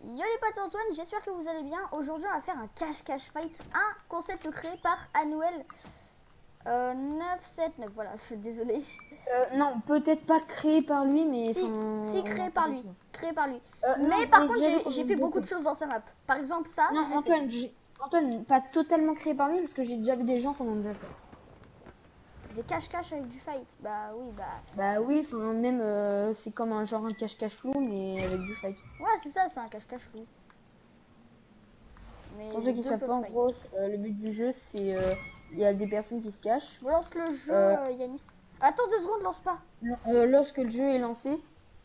Yo les potes, Antoine, j'espère que vous allez bien. Aujourd'hui, on va faire un cache-cache fight, un concept créé par Anuel 979. Voilà, désolé. Non, peut-être pas créé par lui, mais Si créé par lui, créé par lui. Non, Mais je par l'ai contre, déjà vu j'ai comme fait vidéo beaucoup de choses dans sa map. Par exemple, ça, Non, je l'ai fait. Antoine, pas totalement créé par lui, parce que j'ai déjà vu des gens qui en ont déjà fait. Des cache-cache avec du fight. Bah oui, bah. Bah oui, enfin même c'est comme un genre un cache-cache loup, mais avec du fight. Ouais, c'est ça, c'est un cache-cache loup. Mais Pour les ceux qui deux savent peuvent pas, en fight. gros, le but du jeu, c'est il y a des personnes qui se cachent. On lance le jeu, Euh, Yanis. Attends 2 secondes, lance pas. Lorsque le jeu est lancé,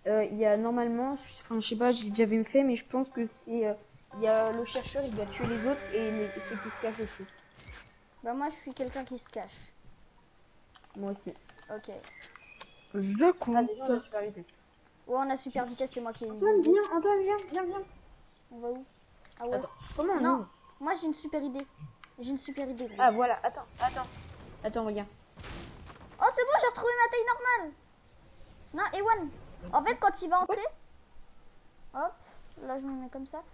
il y a normalement, enfin je sais pas, j'ai déjà vu me fait, mais je pense que c'est il y a le chercheur, il doit tuer les autres et ceux qui se cachent aussi. Bah moi, je suis quelqu'un qui se cache. Moi aussi. Ok. Je Ah, déjà, on a compte. super vitesse. Ouais, on a super vitesse, c'est moi qui ai eu Antoine, l'idée. viens, Antoine, viens. On va où? Ah ouais. Attends, comment on Non, ouvre? moi j'ai une super idée. J'ai une super idée, gros. Ah, voilà, attends, regarde. Oh, c'est bon, j'ai retrouvé ma taille normale. Non, Ewan. En fait, quand il va entrer, hop, là je me mets comme ça.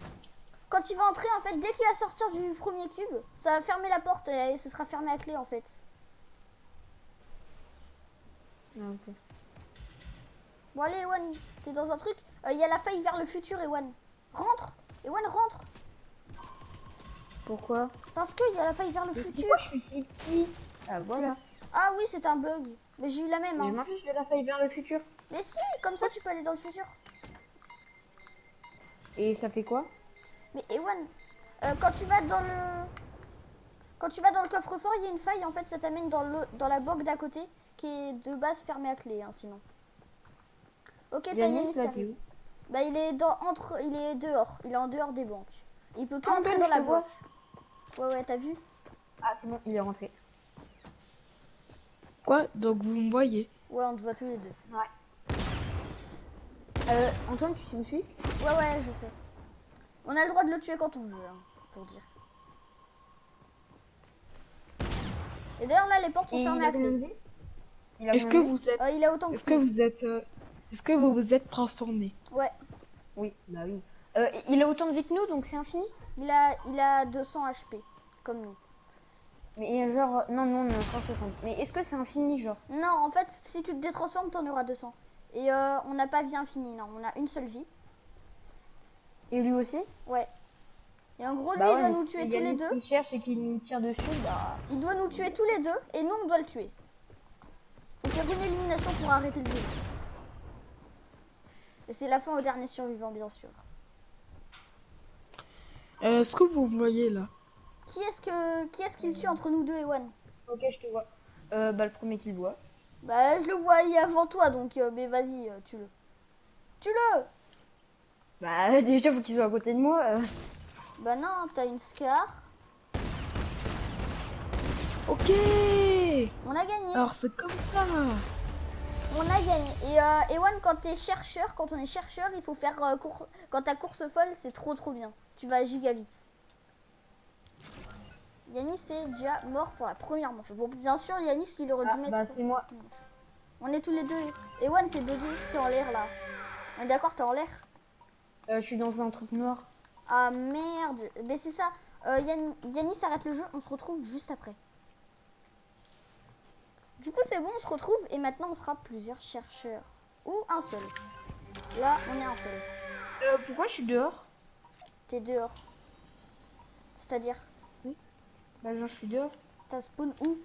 Quand il va entrer, en fait, dès qu'il va sortir du premier cube, ça va fermer la porte et ce sera fermé à clé, en fait. Ah, ok. Bon, allez, Ewan, t'es dans un truc. Il y a la faille vers le futur, Ewan. Rentre. Ewan, rentre. Pourquoi? Parce qu'il y a la faille vers le Mais futur. pourquoi je suis si petit? Ah, voilà. Ah oui, c'est un bug. Mais j'ai eu la même. Mais je Hein. m'en fiche de la faille vers le futur. Mais si, comme ça tu peux aller dans le futur. Et ça fait quoi? Mais Ewan, quand tu vas dans le... Quand tu vas dans le coffre-fort, il y a une faille. En fait, ça t'amène dans la box d'à côté, qui est de base fermée à clé, hein, sinon. Ok, t'as Yanis qui là, t'es arrive. où? Bah, il est il est dehors. Il est en dehors des banques. Il peut que Ah, entrer Antoine, dans je la te vois. banque. Ouais, t'as vu? Ah, c'est bon, il est rentré. Quoi? Donc vous me voyez? Ouais, on te voit tous les deux. Ouais. Antoine, tu sais où je suis? Ouais, je sais. On a le droit de le tuer quand on veut, hein, pour dire. Et d'ailleurs, là, les portes sont Et fermées il a à combien de clé. vie? Il a Est-ce que combien de vie? vous êtes, Il a autant que est-ce que nous. vous êtes, est-ce que vous vous êtes transformé? Ouais. Oui, bah oui. Il a autant de vie que nous, donc c'est infini? Il a 200 HP, comme nous. Mais genre, non, on a 160. Mais est-ce que c'est infini, genre? Non, en fait, si tu te détransformes, t'en auras 200. Et on n'a pas vie infinie, non. On a une seule vie. Et lui aussi? Ouais. Et en gros, lui, Bah il ouais, doit mais nous si tuer tous les Yanis deux. qui cherche et qu'il nous tire dessus, bah... Il doit nous tuer tous les deux. Et nous, on doit le tuer. Faut faire une élimination pour arrêter le jeu. Et c'est la fin au dernier survivant, bien sûr. Est-ce que vous me voyez là? Qui est-ce qu'il tue entre nous deux, Ewan? Ok, je te vois. Bah le premier qui le voit. Bah, je le vois, il est avant toi, donc... mais vas-y, tue-le. Tue-le! Bah déjà, faut qu'il soit à côté de moi. Bah non, t'as une Scar. Ok. On a gagné. Alors c'est comme ça. On a gagné. Et Ewan, quand on est chercheur, il faut faire quand t'as course folle, c'est trop bien. Tu vas giga vite. Yanis est déjà mort pour la première manche. Bon, bien sûr, Yanis, il aurait dû mettre. Bah c'est moi. On est tous les deux. Ewan, t'es bugué, t'es en l'air là. On est d'accord, t'es en l'air. Je suis dans un truc noir. Ah merde. Mais c'est ça. Yanis arrête le jeu, on se retrouve juste après. Du coup, c'est bon, on se retrouve et maintenant on sera plusieurs chercheurs. Ou un seul. Là, on est un seul. Pourquoi je suis dehors? T'es dehors. C'est-à-dire, Bah genre je suis dehors. t'as spawn où?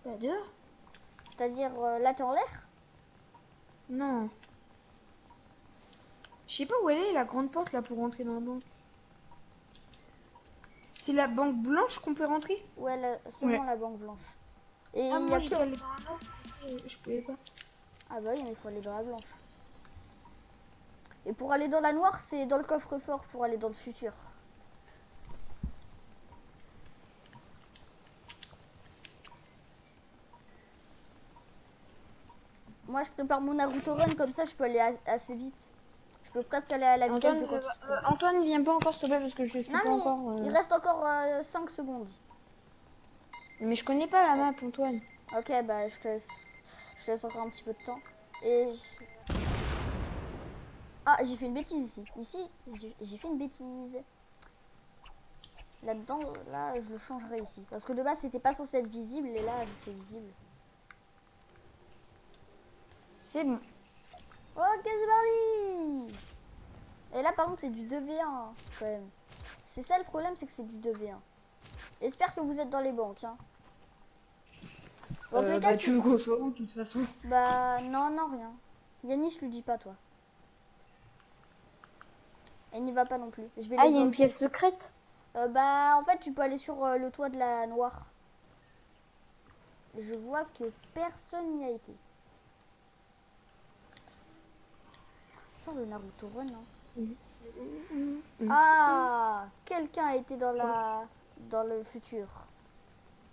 Bah dehors? C'est-à-dire, là, t'es en l'air? Non. Je sais pas où elle est, la grande porte là pour rentrer dans la banque. C'est la banque blanche qu'on peut rentrer? Ouais, seulement Ouais. la banque blanche. Et Ah il y moi a j'étais que... allée dans la banque, je pouvais pas. Ah bah oui, mais il faut aller dans la blanche. Et pour aller dans la noire, c'est dans le coffre-fort pour aller dans le futur. Moi, je prépare mon Naruto Run, comme ça, je peux aller assez vite. Je peux presque aller à la vitesse de quand tu sprint. Antoine, viens pas encore s'il te plaît parce que je sais Non, pas mais encore. il reste encore 5 secondes. Mais je connais pas la map, Antoine. Ok, bah je te laisse encore un petit peu de temps. Et Ah, j'ai fait une bêtise ici. Ici, j'ai fait une bêtise. Là-dedans, là, je le changerai ici. Parce que de base, c'était pas censé être visible. Et là, vu que c'est visible. C'est bon. Ok, c'est parti. Et là, par contre, c'est du 2v1, quand même. C'est ça le problème, c'est que c'est du 2v1. J'espère que vous êtes dans les banques, hein. Bon, en tous les cas, Bah, tu veux qu'on soit où, de toute façon? bah, non, non, rien. Yanis, lui dis pas, toi. Elle n'y va pas non plus. Je vais Ah, les il y a une autres. pièce secrète? Bah, en fait, tu peux aller sur le toit de la noire. Je vois que personne n'y a été. Faire le Naruto Run, hein. Ah, quelqu'un a été dans le futur.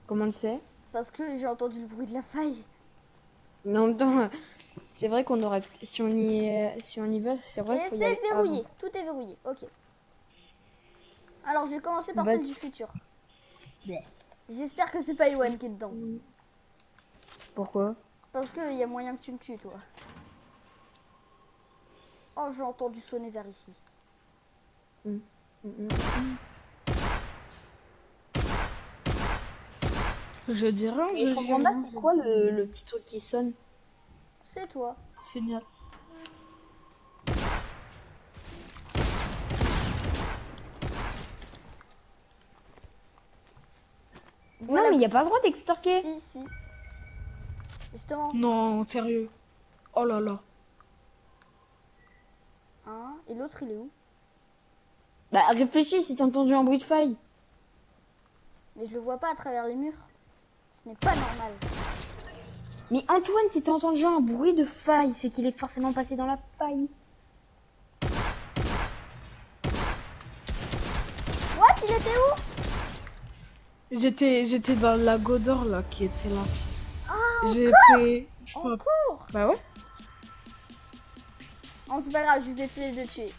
Comment tu sais? Parce que j'ai entendu le bruit de la faille. Mais en même temps, c'est vrai qu'on aurait... Si on y va, c'est vrai Et qu'il faut y c'est aller verrouillé. avant. Tout est verrouillé. Ok. Alors, je vais commencer par celle Vas-y. du futur. J'espère que c'est pas Iwan qui est dedans. Pourquoi? Parce qu'il y a moyen que tu me tues, toi. Oh, j'ai entendu sonner vers ici. Je dis rien, Mais je dis comprends pas, rien. c'est quoi le petit truc qui sonne? C'est toi. Génial. Voilà. Non, mais il n'y a pas le droit d'extorquer. Si, si. Justement. Non, sérieux. Oh là là. Hein. Et l'autre, il est où? Bah, réfléchis si t'as entendu un bruit de faille. Mais je le vois pas à travers les murs. Ce n'est pas normal. Mais Antoine, si t'as entendu un bruit de faille, c'est qu'il est forcément passé dans la faille. What? Il était où? J'étais dans la Godor là qui était là. Ah, J'étais. Je en crois. cours. Bah ouais. Oh, c'est pas grave, je vous ai tous les deux tués.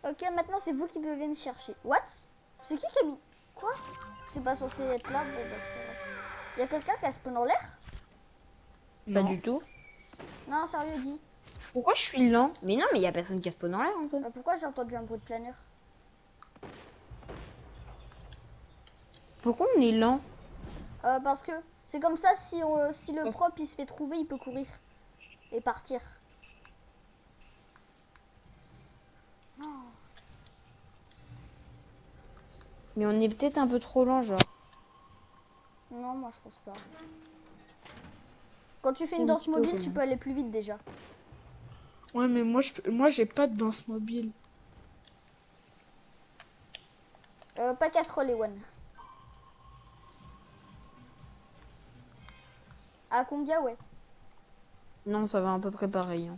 Ok, maintenant c'est vous qui devez me chercher. What? C'est qui a mis? Quoi? C'est pas censé être là? Bon, bah c'est pas grave. Y a quelqu'un qui a spawn en l'air? Pas Non. du tout. Non, sérieux, dis. Pourquoi je suis lent? Mais non, mais il y a personne qui a spawn en l'air, Antoine. Bah, pourquoi j'ai entendu un bruit de planeur? Pourquoi on est lent? Parce que c'est comme ça, si le prop il se fait trouver, il peut courir et partir. Oh. Mais on est peut-être un peu trop lent, genre. Non, moi je pense pas. Quand tu fais C'est une un danse petit peu mobile, quand tu même. peux aller plus vite déjà. Ouais, mais moi j'ai pas de danse mobile. Pas casserole, Ewan. À Konga, ouais. Non, ça va à peu près pareil. Hein.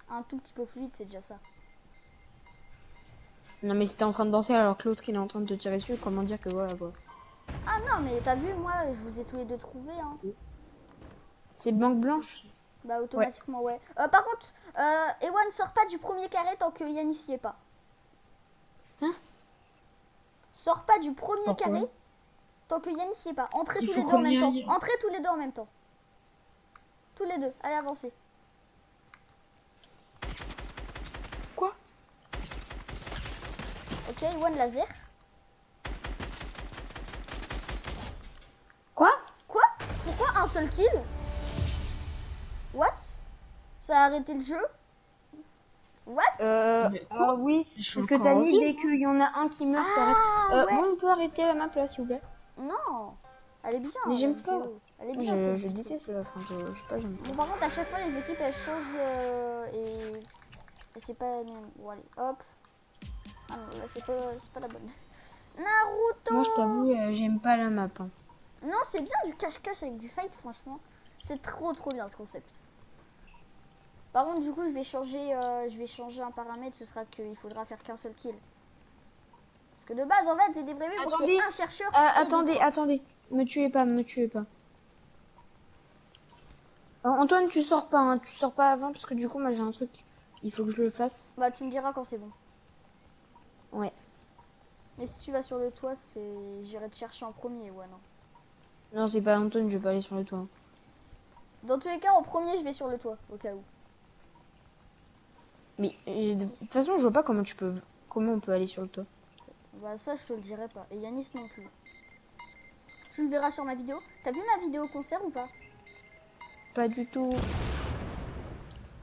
Un tout petit peu plus vite, c'est déjà ça. Non, mais si t'es en train de danser alors que l'autre il est en train de te tirer dessus, comment dire que voilà quoi. Ah non, mais t'as vu, moi, je vous ai tous les deux trouvés, hein. C'est banque blanche? Bah, automatiquement, ouais. Par contre, Ewan, sort pas du premier carré tant que Yanis y est pas. Hein? Sors pas du premier Pourquoi? carré tant que Yanis y est pas. Entrez Il tous faut les deux en qu'on même y temps. aille. Entrez tous les deux en même temps. Tous les deux, allez, avancez. Quoi? Ok, Ewan, laser. Quoi? Quoi? Pourquoi un seul kill? What? Ça a arrêté le jeu? What? Mais quoi? Ah oui. Je suis Parce que encore t'as en mis vie. dès qu'il y en a un qui meurt, ça arrête. Ah, ouais. Moi, on peut arrêter à ma place, s'il vous plaît. Non. Elle est bien. Mais la j'aime pas. vidéo. Elle est bien. Je cette vidéo. déteste la fin, je sais pas, j'aime pas. Bon, par contre, à chaque fois, les équipes elles changent et c'est pas. Non. Bon, allez, hop. Ah non, là, c'est pas la bonne. Naruto! Moi, je t'avoue, j'aime pas la map. Hein. Non, c'est bien du cache-cache avec du fight, franchement. C'est trop bien ce concept. Par contre, du coup, je vais changer un paramètre. Ce sera qu'il faudra faire qu'un seul kill. Parce que de base, en fait, c'était prévu pour qu'il y ait un chercheur. et des Attendez. Me tuez pas. Antoine, tu sors pas, hein. Tu sors pas avant parce que du coup, moi, j'ai un truc. Il faut que je le fasse. Bah, tu me diras quand c'est bon. Ouais. Mais si tu vas sur le toit, j'irai te chercher en premier, ouais, non. Non, c'est pas Antoine, je vais pas aller sur le toit. Dans tous les cas, en premier, je vais sur le toit, au cas où. Mais de toute façon, je vois pas comment on peut aller sur le toit. Bah ça, je te le dirai pas. Et Yanis non plus. Tu le verras sur ma vidéo. T'as vu ma vidéo concert ou pas? Pas du tout.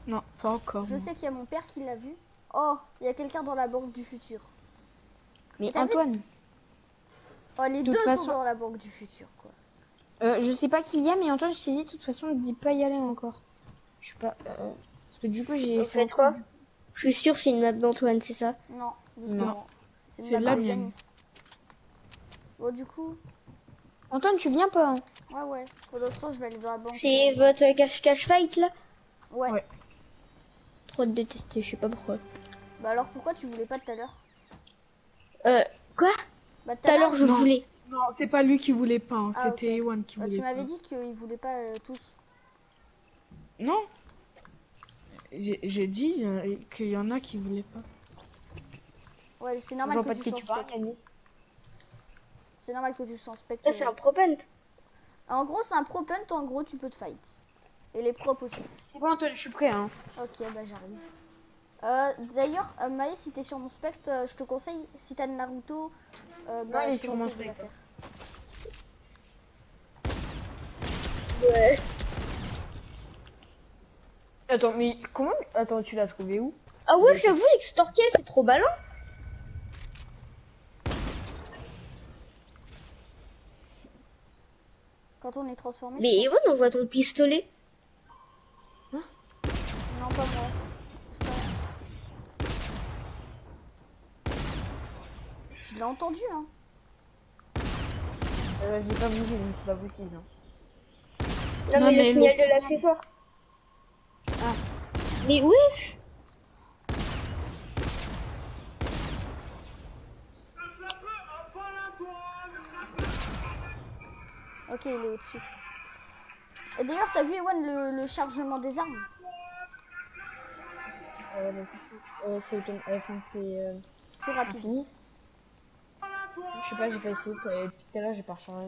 Non, pas encore. Je non. sais qu'il y a mon père qui l'a vu. Oh, il y a quelqu'un dans la banque du futur. Mais T'as vu Antoine, Oh, les toute deux façon- sont dans la banque du futur, quoi. je sais pas qui il y a, mais Antoine, je t'ai dit, de toute façon, ne dis pas y aller encore. Je suis pas. Parce que du coup, j'ai Vous fait. faites quoi? Je suis sûre c'est une map d'Antoine, c'est ça? Non, justement. C'est C'est une la map de mienne. Yanis. Bon, du coup, Antoine, tu viens pas, hein? ouais. Pour l'instant, je vais aller dans la banque. C'est votre cache-cache fight là? Ouais. Ouais. Trop de détester, je sais pas pourquoi. Bah alors, pourquoi tu voulais pas tout à l'heure? Quoi? Bah Tout à l'heure je Non. voulais. Non, c'est pas lui qui voulait pas, hein, Ah, c'était ok. Ewan qui Bah, voulait tu m'avais pas. dit qu'ils voulaient pas tous. Non. J'ai dit qu'il y en a qui voulaient pas. Ouais, c'est Je normal vois que pas de tu qui tu parles, suspectes. Yanis. C'est normal que tu suspectes. Ça c'est un pro punt. En gros, c'est un pro punt, en gros, tu peux te fight. Et les props aussi. C'est bon, Antoine, je suis prêt, hein. Ok, bah j'arrive. D'ailleurs, Maë, si t'es sur mon spectre, je te conseille, si t'as le Naruto, bah, il est je te sur mon conseille de la spectre. faire. Ouais. Attends, mais comment. Attends, tu l'as trouvé où? Ah ouais, j'avoue, extorquer, c'est trop ballon. Quand on est transformé. Mais je Ewan, on voit ton pistolet. pense. Non, pas moi. Ça. Je l'ai entendu, hein. J'ai pas bougé, donc c'est pas possible. Hein. Non, Non, mais le mais signal le- de l'accessoire. Ah. Mais wesh. Ok, il est au-dessus. Et d'ailleurs, t'as vu, Ewan, le chargement des armes? C'est enfin, c'est C'est rapide. infini. Je sais pas, j'ai pas essayé. Depuis tout à l'heure, j'ai pas rechargé.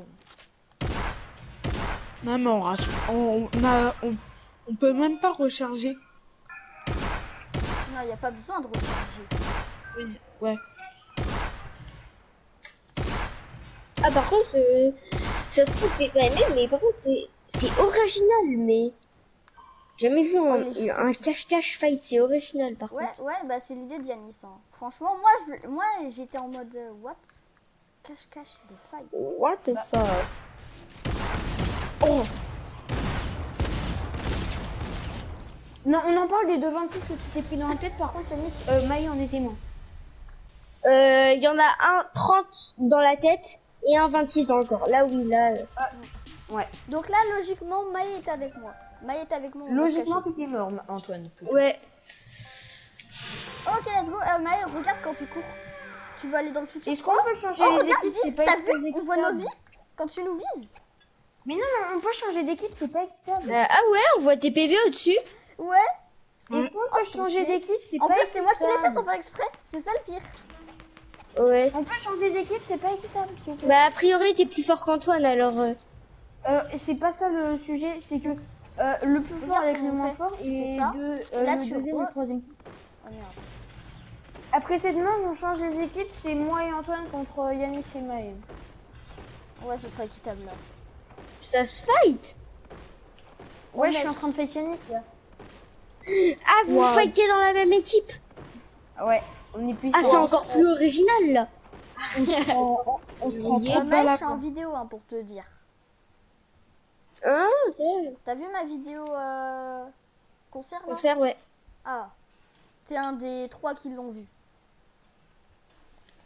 Non, mais on peut même pas recharger. Non, il n'y a pas besoin de recharger. Oui, ouais. Ah par contre, ça se trouve que j'ai pas aimé, mais par contre c'est original, mais jamais vu Oh, il est juste un au-dessus. cache-cache fight, c'est original par Ouais, contre. ouais, bah c'est l'idée de Yanis. Hein. Franchement, moi j'étais en mode what? Cache-cache de fight. What the fuck? Oh! Non, on en parle des 2,26 que tu t'es pris dans la tête. Par contre, Yanis, Maï en est témoin. Il y en a un 30 dans la tête et un 26 dans le corps. Là oui, là. Ouais. Donc là, logiquement, Maë est avec moi. Maë est avec moi. on va se Logiquement, cacher. t'étais mort, Antoine. plutôt. Ouais. Ok, let's go. Maë, regarde quand tu cours. Tu veux aller dans le futur. Est-ce qu'on peut changer Oh, les regarde, équipes? C'est vise. pas T'as vu? très On voit nos équitable. vies quand tu nous vises. Mais non, on peut changer d'équipe, c'est pas équitable. Ah ouais, on voit tes PV au-dessus. Ouais. Est-ce qu'on Oh, peut c'est changer stylé. d'équipe? C'est En pas plus, c'est moi qui l'ai fait équitable. sans faire exprès. C'est ça le pire. Ouais. On peut changer d'équipe, c'est pas équitable, s'il vous plaît. Bah a priori t'es plus fort qu'Antoine alors. C'est pas ça le sujet, c'est que le plus fort Regarde avec le comment on moins fait. fort Tu fais et ça. le Là, tu deuxième et re- le troisième. Oh merde. Après cette manche, on change les équipes, c'est moi et Antoine contre Yanis et Maë. Ouais, ce sera équitable là. Ça se fight. Ouais, je mec. suis en train de faire Yanis là. Ah vous Wow. fightez dans la même équipe. Ouais, on est plus Ah c'est encore plus original là. on se prend trop de Maë, balles je à suis en vidéo hein, pour te dire. Hein, ok. T'as vu ma vidéo concert là? Concert ouais. Ah. T'es un des 3 qui l'ont vu.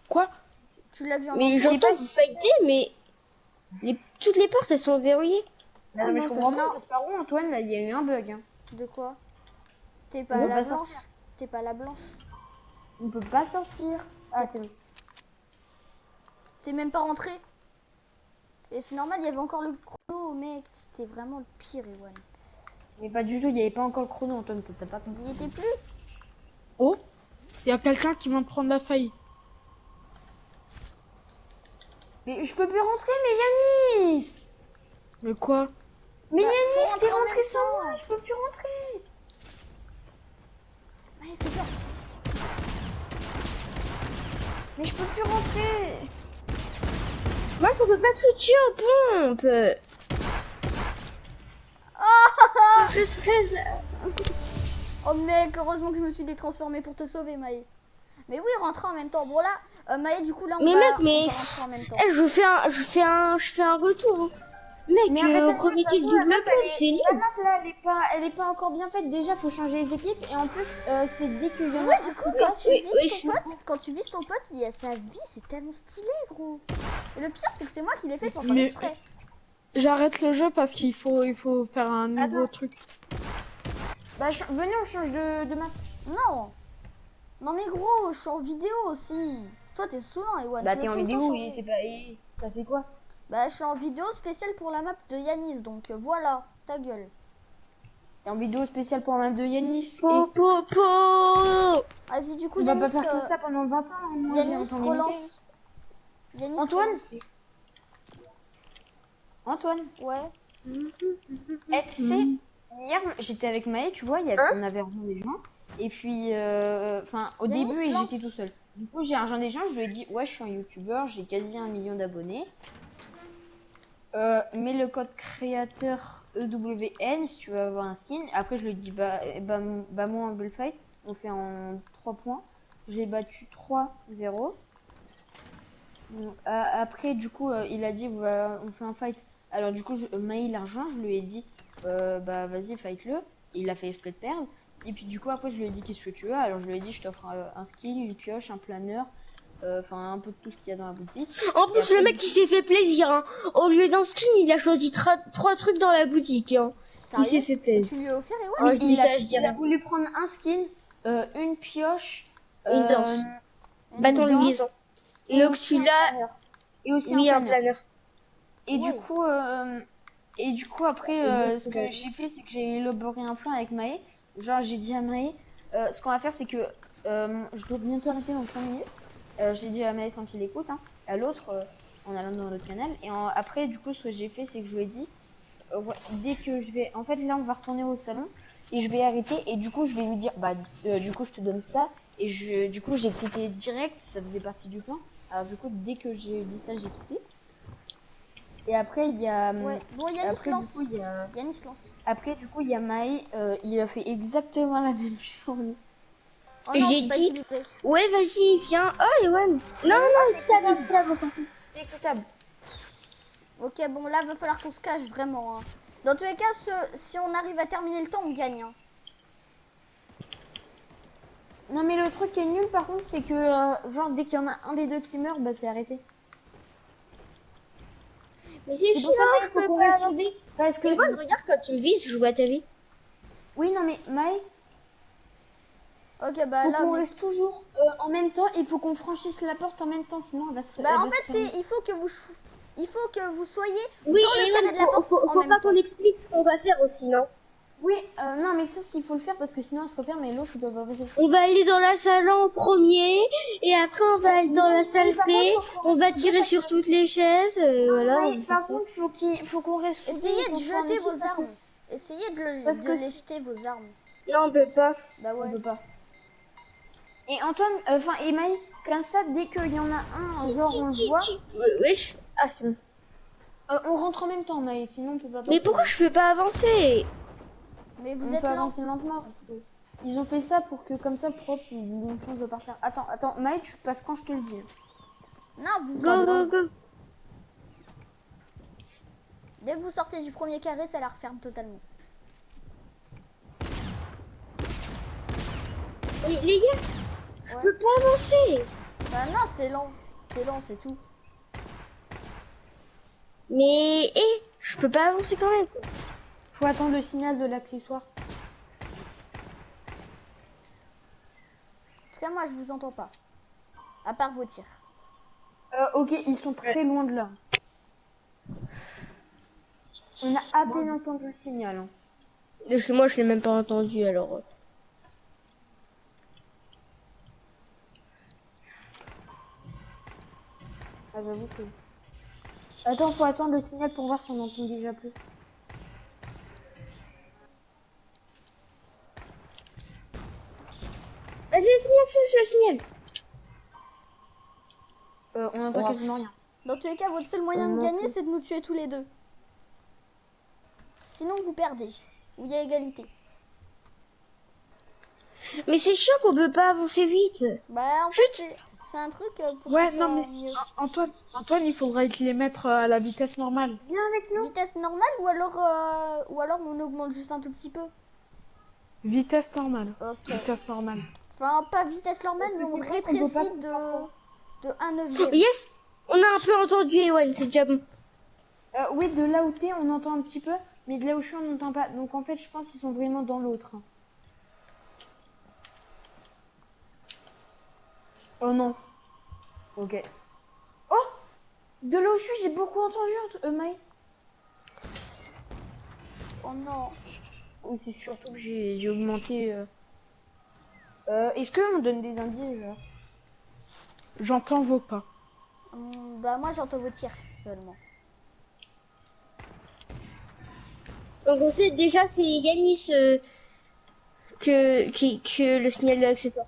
Quoi? Tu l'as vu en Mais entier? j'entends vous fightez mais toutes les portes elles sont verrouillées. Non, mais je non, comprends non. pas, Gasparon, Antoine, là, il y a eu un bug. Hein. De quoi? T'es On pas peut la pas blanche? sortir. T'es pas la blanche? On peut pas sortir. Ah, c'est bon. T'es même pas rentré? Et c'est normal, il y avait encore le chrono, mec. C'était vraiment le pire, Ewan. Mais pas du tout, il n'y avait pas encore le chrono, Antoine, t'as pas compris. Il y était plus? Oh, il y a quelqu'un qui vient de prendre la faille. Mais je peux plus rentrer, mais Yanis! Mais quoi? Mais Bah, faut Yanis, rentrer t'es en rentré même sans temps. moi, je peux plus rentrer. Allez, fais gaffe. Mais je peux plus rentrer. Moi, je peux pas switcher aux pompes. Je stresse. Oh mec, heureusement que je me suis détransformée pour te sauver, Maë. Mais oui, rentrer en même temps. Bon là, Maë, du coup là, on Mais va, mec, on mais va rentrer en même temps. eh, je fais un retour. Hein. Mec, Mais arrête, de toute revêtis le façon, la double map, pompe, c'est la nul. map là, elle est pas encore bien faite. Déjà, faut changer les équipes. Et en plus, c'est dès qu'il y en a Ouais, un du coup, qui quand passe. tu oui, vises oui, ton pote, quand tu vises ton pote, il y a sa vie, c'est tellement stylé, gros. Et le pire, c'est que c'est moi qui l'ai fait sans faire Mais- exprès. J'arrête le jeu parce qu'il faut faire un nouveau Attends. truc. Bah, venez, on change de map. Non. Non mais gros, je suis en vidéo aussi. Toi, t'es saoulant, Ewan. Bah, tu t'es veux en tout le temps vidéo, changer. et c'est pas. Ça fait quoi? Bah, je suis en vidéo spéciale pour la map de Yanis, donc voilà, ta gueule. T'es en vidéo spéciale pour la map de Yanis. Po, Et po, po. Vas-y, du coup, on va Yanis, pas faire que ça pendant 20 ans. Hein. Moi, j'ai Yanis entendu relance. Yanis Antoine relance. Antoine, Ouais. tu sais, hier, j'étais avec Maë, tu vois, on avait rejoint des gens. Et puis, enfin, au Yanis, début, lance. j'étais tout seul. Du coup, j'ai rejoint des gens, je lui ai dit, ouais, je suis un youtubeur, j'ai quasi 1 million d'abonnés. Mets le code créateur EWN si tu veux avoir un skin. Après, je lui ai dit, bah moi en bullfight, on fait en 3 points. Je l'ai battu 3-0. Bon, après, du coup, il a dit, on fait un fight. Alors, du coup, Maï l'argent, je lui ai dit, bah vas-y, fight-le. Il a fait exprès de perdre. Et puis, du coup, après, je lui ai dit, qu'est-ce que tu veux? Alors, je lui ai dit, je t'offre un skin, une pioche, un planeur. Enfin, un peu de tout ce qu'il y a dans la boutique. En plus, Et le après, mec, il s'est fait plaisir. Hein. Au lieu d'un skin, il a choisi 3 trucs dans la boutique. Hein. Il s'est Sérieux? fait Et plaisir. tu lui as offert, Ewan? Oh, je dis ça, je dis Il a rien. voulu prendre un skin, une pioche, Une danse. Bâton de danse, liaison. et aussi un L'Oxula, planeur. Et aussi oui, un un planeur. planeur. Et du Ouais. coup, après, ce que j'ai fait, c'est que j'ai élaboré un plan avec Maë. Genre, j'ai dit à Maë, ce qu'on va faire, c'est que je dois bientôt arrêter dans 5 minutes. J'ai dit à Maë sans qu'il écoute, hein, à l'autre, en allant dans l'autre canal. Et après, du coup, ce que j'ai fait, c'est que je lui ai dit, ouais, dès que je vais. En fait, là, on va retourner au salon et je vais arrêter. Et du coup, je vais lui dire, bah, du coup, je te donne ça. Et du coup, j'ai quitté direct. Ça faisait partie du plan. Alors, du coup, dès que j'ai dit ça, j'ai quitté. Et après, il y a. Ouais. Bon, Yanis Après, du lance. coup, il y a. Yanis lance. Après, du coup, il y a Maë. Il a fait exactement la même chose. Oh non, J'ai c'est pas dit- équilibré. Ouais, vas-y, viens. Oh, Ewan. Non, non, équitable, on s'en fout. C'est équitable. Ok, bon, là, va falloir qu'on se cache vraiment. Hein. Dans tous les cas, si on arrive à terminer le temps, on gagne. Hein. Non, mais le truc qui est nul, par contre, c'est que, genre, dès qu'il y en a un des deux qui meurt, bah, c'est arrêté. Mais C'est c'est pour ça, chiant, Maë, je faut peux qu'on pas reste avancer. soudés. Parce que. Ewan, regarde, quand tu me vises, je vois ta vie. Oui, non, mais Maë. Ok, bah Faut là. qu'on mais- reste toujours en même temps, il faut qu'on franchisse la porte en même temps, sinon elle va se Bah, elle en va se fait, fermer. il faut que vous soyez Oui, dans le et carré de la porte en faut même pas temps. qu'on explique ce qu'on va faire aussi, non? Oui, non mais ça il faut le faire parce que sinon elle se referme et l'autre il doit pas passer. On va aller dans la salle en premier, et après on va aller dans la salle par P, contre, faut qu'on on va reste tirer soudés sur parce que- toutes les chaises, voilà, on Ouais, va faire par ça. contre, faut qu'on reste soudés. Essayez et de qu'on soit en jeter équipe vos parce que- armes. Essayez Parce que les si- jeter vos armes. Non, on peut pas. Bah On ouais. peut pas. Et Antoine, enfin et Maï, comme ça, dès qu'il y en a un, genre on le voit, Wesh. Ah, c'est bon. on rentre en même temps Maï, sinon on peut pas passer. Mais pourquoi je peux pas avancer? Mais vous On êtes peut lent. avancer lentement parce que ils ont fait ça pour que comme ça le prof il ait une chance de partir. Attends, Maï, tu passes quand je te le dis. Non, vous Go, go, go. Dès que vous sortez du premier carré, ça la referme totalement. Les gars, je Ouais. peux pas avancer. Bah non, c'est lent. C'est lent, c'est tout. Mais, je peux pas avancer quand même. Faut attendre le signal de l'accessoire. En tout cas, moi, je vous entends pas. À part vos tirs. Ok, ils sont très loin de là. On a à peine entendu le signal. Hein. Chez moi, je l'ai même pas entendu alors. Ah, j'avoue que. Attends, faut attendre le signal pour voir si on entend déjà plus. Vas-y, le signal. On entend Ouais. quasiment rien. Dans tous les cas, votre seul moyen de non gagner, plus. c'est de nous tuer tous les deux. Sinon, vous perdez. Ou il y a égalité. Mais c'est chiant qu'on peut pas avancer vite. Bah, en fait, c'est un truc pour Ouais, que ce non, soit mais- mieux. Antoine, il faudrait te les mettre à la vitesse normale. Viens avec nous. Vitesse normale ou alors on augmente juste un tout petit peu. Vitesse normale. Ok. Vitesse normale. Enfin, pas vitesse normale, Parce mais que on c'est vrai qu'on peut pas rétrécit de 1 Oh, neuvième. yes, on a un peu entendu Ewan, c'est déjà bon. Oui, de là où t'es, on entend un petit peu, mais de là où je suis, on n'entend pas. Donc en fait, je pense qu'ils sont vraiment dans l'autre. Oh non. Ok. Oh, de là où je suis, j'ai beaucoup entendu, Maï. Oh non. Oui, c'est surtout que j'ai augmenté. Est-ce qu'on donne des indices, genre? J'entends vos pas. Bah, moi, j'entends vos tirs seulement. Donc on sait déjà c'est Yanis que le signal de l'accessoire.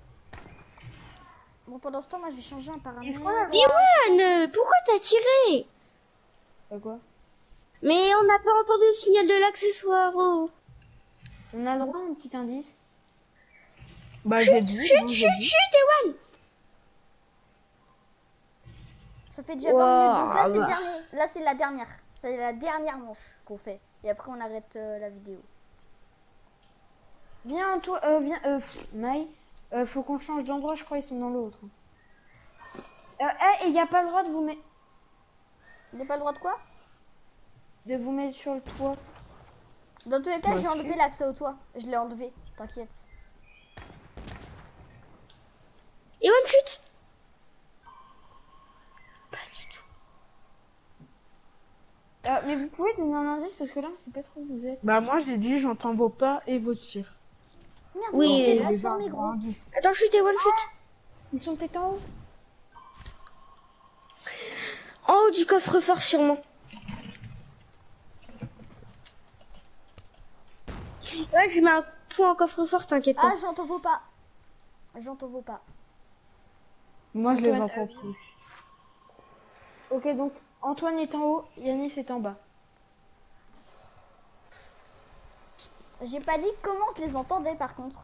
Bon, pendant ce temps, moi, je vais changer un paramètre. Est-ce qu'on a- Ewan, pourquoi t'as tiré? Quoi? Mais on n'a pas entendu le signal de l'accessoire. Oh. On a le droit à un petit indice? Bah, j'ai dit. Chut, non, chut, j'ai dit. chut, Ewan. Ça fait déjà 20 minutes, donc là, c'est le Ouah, dernier. Là, c'est la dernière. C'est la dernière manche qu'on fait. Et après, on arrête la vidéo. Viens, toi, viens, Maï. Faut qu'on change d'endroit, je crois, ils sont dans l'autre. Et il n'y a pas le droit de vous mettre. Il n'y a pas le droit de quoi? De vous mettre sur le toit. Dans tous les cas, Bah, j'ai enlevé l'accès au toit. Je l'ai enlevé, t'inquiète. Ewan, chut. Pas du tout. Mais vous pouvez donner un indice parce que là, on sait pas trop où vous êtes. Bah, moi, j'ai dit, j'entends vos pas et vos tirs. Merde, Oui, oui, les c'est transformé, gros. Attends, chut, Ewan, chut. Ils sont peut-être en haut. En haut du coffre-fort sûrement. Ouais, je mets un point en coffre-fort, t'inquiète Ah, pas. j'entends vos pas. J'entends vos pas. Moi, je les Antoine, entends plus. Ok, donc Antoine est en haut, Yanis est en bas. J'ai pas dit comment je les entendais, par contre.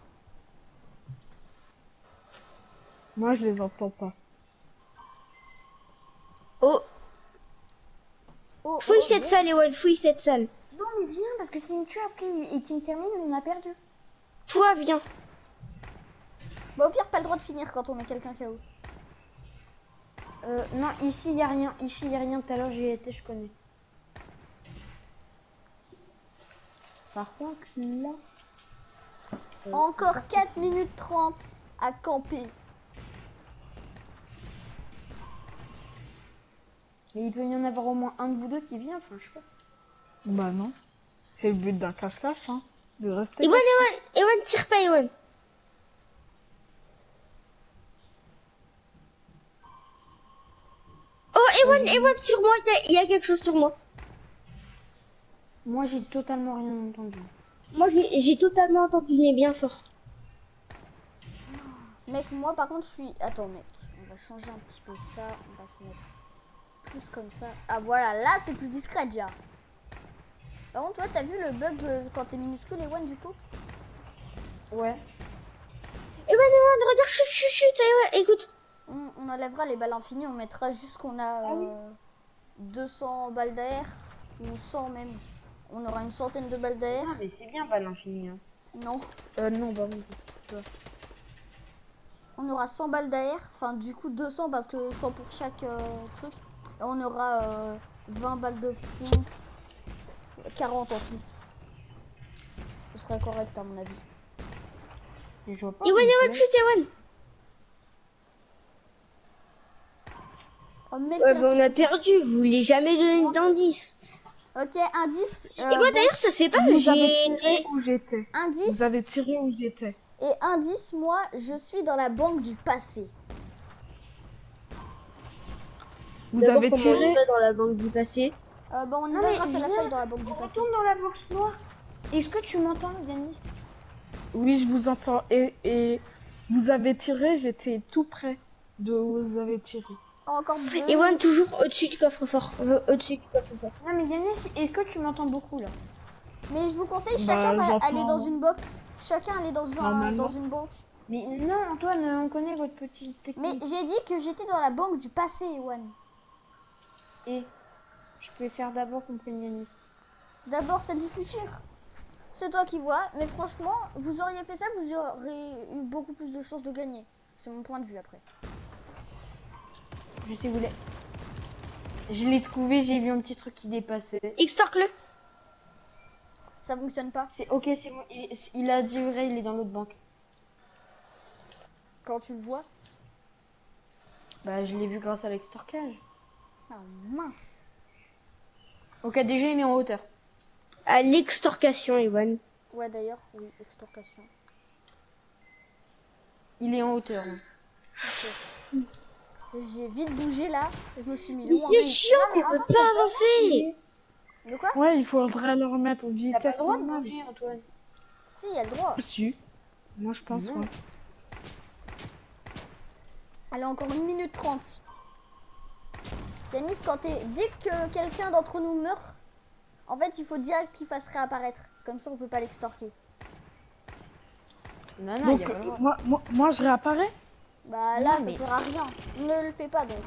Moi, je les entends pas. Oh, Oh, fouille oh, cette salle, Ewan, fouille cette salle. Non, mais viens, parce que s'il me tue après et qu'il me termine, on a perdu. Toi, viens. Bah, au pire, pas le droit de finir quand on met quelqu'un KO. Non, ici, il y a rien. Ici, il y a rien. Tout à l'heure, j'y ai été, je connais. Par contre, là... Encore c'est pas 4 possible. minutes 30 à camper. Mais il peut y en avoir au moins un de vous deux qui vient, enfin, je sais pas. Bah, non. C'est le but d'un cache-cache, hein. De rester. Ewan, tire pas, Ewan. Oh, Ewan, sur moi, il y a quelque chose sur moi. Moi, j'ai totalement rien entendu. Moi, j'ai totalement entendu, mais bien fort. Mec, moi, par contre, je suis... Attends, mec. On va changer un petit peu ça. On va se mettre plus comme ça. Ah, voilà. Là, c'est plus discret, déjà. Par contre, toi, t'as vu le bug quand t'es minuscule, Ewan, du coup? Ouais. Ewan, regarde, chut, Ewan, écoute. On enlèvera les balles infinies. On mettra juste qu'on a 200 balles d'air. Ou 100 même. On aura une centaine de balles d'air. Ah, mais c'est bien, pas l'infini. Hein. Non. Non, bah oui, c'est toi. On aura 100 balles d'air. Enfin, du coup, 200 parce que 100 pour chaque truc. Et on aura 20 balles de pompe. 40 en tout. Ce serait correct à mon avis. Et je vois pas. Ewan, chut, Ewan. Oh, mec, Eh Ouais, il bah, on a reste- perdu, vous voulez jamais donner d'indice. Ok, indice. Et moi, d'ailleurs, ça se fait pas, Vous avez j'ai tiré été... où j'étais. Indice. Vous avez tiré où j'étais. Et indice, moi, je suis dans la banque du passé. Vous D'abord, avez comment tiré. on va dans la banque du passé. Bah, on y Non, va mais grâce à la viens. feuille dans la banque du passé. Retourne dans la box noire. Est-ce que tu m'entends, Yanis? Oui, je vous entends. Et Vous avez tiré, j'étais tout près de où vous avez tiré. Encore 2. Ewan, toujours au-dessus du coffre-fort. Au-dessus du coffre-fort. Non mais Yanis, est-ce que tu m'entends beaucoup là? Mais je vous conseille, Bah, chacun va j'entends. aller dans une box. Chacun aller dans Normalement. une banque. Mais non Antoine, on connaît votre petite Mais technique. j'ai dit que j'étais dans la banque du passé, Ewan. Et je peux faire d'abord comprendre Yanis. D'abord, c'est du futur. C'est toi qui vois, mais franchement, vous auriez fait ça, vous auriez eu beaucoup plus de chances de gagner. C'est mon point de vue après. Je sais où il est. Je l'ai trouvé, j'ai vu un petit truc qui dépassait. Extorque-le. Ça fonctionne pas. C'est ok, c'est bon, il a dit vrai, il est dans l'autre banque. Quand tu le vois. Bah je l'ai vu grâce à l'extorquage. Ah mince. Ok, déjà il est en hauteur. À l'extorcation, Ewan. Ouais d'ailleurs, oui, extorcation. Il est en hauteur. Hein. Ok. J'ai vite bougé là. Je me suis mis Mais loin. c'est chiant qu'on peut pas avancer. De quoi? Ouais, il faudrait le remettre en T'as pas vitesse le droit de normale. bouger Antoine. Si, il y a le droit. Si. Moi, je pense, Non. ouais. Allez, encore 1 minute 30. Yanis, dès que quelqu'un d'entre nous meurt, en fait, il faut direct qu'il fasse réapparaître. Comme ça, on peut pas l'extorquer. Non, non, Donc, il y a pas le droit. moi, je réapparais. Bah là, Non, ça mais- sert à rien. Ne le fais pas donc.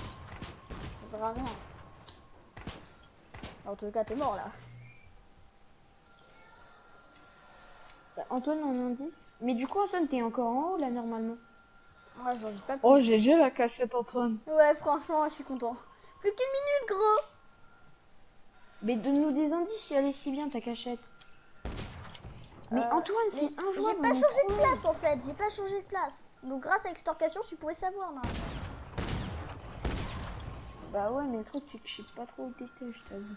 Ça sert à rien. En tout cas, t'es mort là. Bah, Antoine en indice. Mais du coup Antoine t'es encore en haut là normalement. Ouais, j'en dis pas plus. Oh, GG la cachette, Antoine. Ouais, franchement, je suis content. Plus qu'une minute, gros. Mais donne-nous des indices si elle est si bien ta cachette. Mais Antoine Mais c'est j'ai injouable. pas on est changé de trop place en fait. J'ai pas changé de place. Donc grâce à l'extorcation, tu pouvais savoir là. loin. Bah ouais mais le truc c'est que je sais pas trop où t'étais je t'avoue.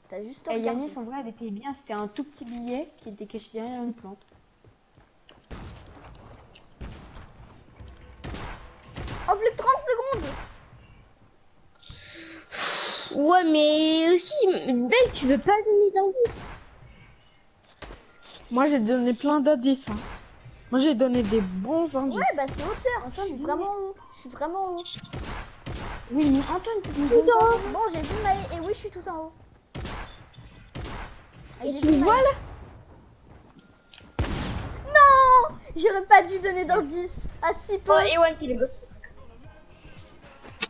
T'as juste Et regardé. Yanis en vrai elle était bien, c'était un tout petit billet qui était caché derrière une plante. En plus de 30 secondes. Ouais, mais aussi, mec, tu veux pas donner d'indice. Moi, j'ai donné plein d'indices. Hein. Moi, j'ai donné des bons indices. Ouais, bah c'est hauteur. Je suis dis-le. vraiment haut. Je suis vraiment haut. Oui mais Antoine tu nous Tout donnes en pas- haut. Bon, j'ai vu Maë. Et oui, je suis tout en haut. Et j'ai tu vu me vois Maë. Non, j'aurais pas dû donner d'indice. À si peu. Oh, Ewan, t'es le boss.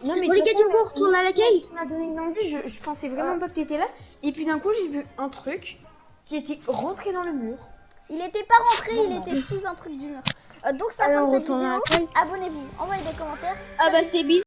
Non mais Bon, les de toute gars, façon, on retourne à l'accueil. tu m'as donné une indice, je pensais vraiment pas que t'étais là. Et puis d'un coup j'ai vu un truc qui était rentré dans le mur. Il était pas rentré, il était sous un truc du mur. Donc ça Allez, fin de on cette retourne à vidéo. l'accueil. Abonnez-vous, envoyez des commentaires. Ah bah, c'est bizarre.